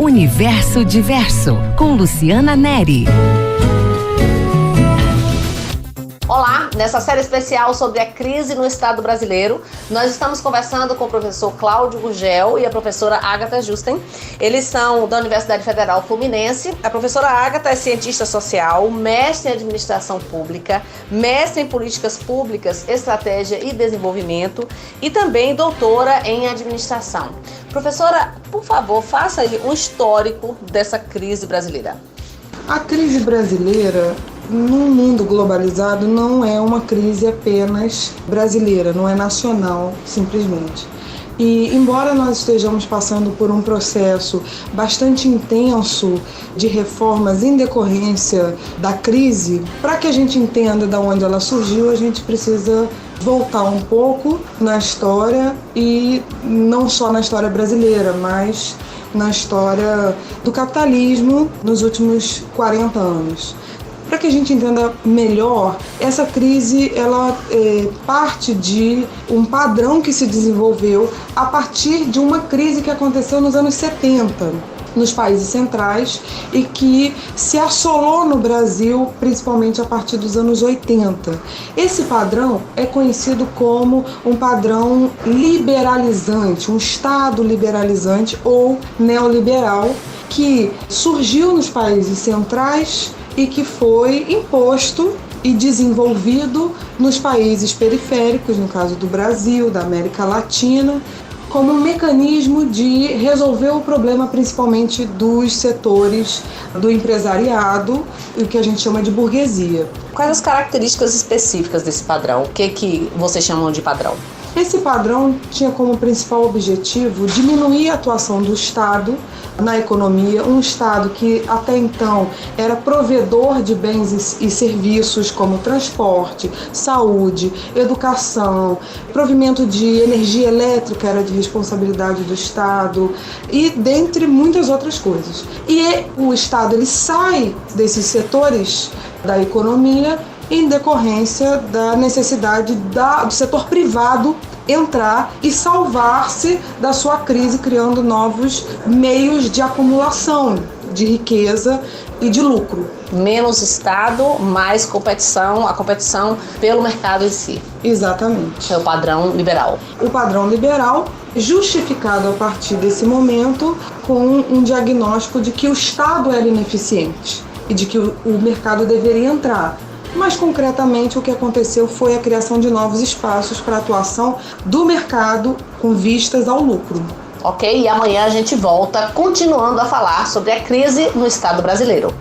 Universo Diverso, com Luciana Neri. Olá, nessa série especial sobre a crise no Estado brasileiro, nós estamos conversando com o professor Cláudio Gugel e a professora Agatha Justen. Eles são da Universidade Federal Fluminense. A professora Agatha é cientista social, mestre em administração pública, mestre em políticas públicas, estratégia e desenvolvimento e também doutora em administração. Professora, por favor, faça aí um histórico dessa crise brasileira. A crise brasileira, num mundo globalizado, não é uma crise apenas brasileira, não é nacional, simplesmente. E embora nós estejamos passando por um processo bastante intenso de reformas em decorrência da crise, para que a gente entenda de onde ela surgiu, a gente precisa voltar um pouco na história, e não só na história brasileira, mas na história do capitalismo nos últimos 40 anos. Para que a gente entenda melhor, essa crise ela parte de um padrão que se desenvolveu a partir de uma crise que aconteceu nos anos 70, nos países centrais, e que se assolou no Brasil principalmente a partir dos anos 80. Esse padrão é conhecido como um padrão liberalizante, um Estado liberalizante ou neoliberal, que surgiu nos países centrais e que foi imposto e desenvolvido nos países periféricos, no caso do Brasil, da América Latina, como um mecanismo de resolver o problema principalmente dos setores do empresariado, o que a gente chama de burguesia. Quais as características específicas desse padrão? O que vocês chamam de padrão? Esse padrão tinha como principal objetivo diminuir a atuação do Estado na economia, um Estado que até então era provedor de bens e serviços como transporte, saúde, educação, provimento de energia elétrica era de responsabilidade do Estado, e dentre muitas outras coisas. E o Estado ele sai desses setores da economia em decorrência da necessidade do setor privado entrar e salvar-se da sua crise, criando novos meios de acumulação de riqueza e de lucro. Menos Estado, mais competição, a competição pelo mercado em si. Exatamente. É o padrão liberal. O padrão liberal, justificado a partir desse momento com um diagnóstico de que o Estado era ineficiente e de que o mercado deveria entrar. Mas, concretamente, o que aconteceu foi a criação de novos espaços para a atuação do mercado com vistas ao lucro. Ok? E amanhã a gente volta continuando a falar sobre a crise no Estado brasileiro.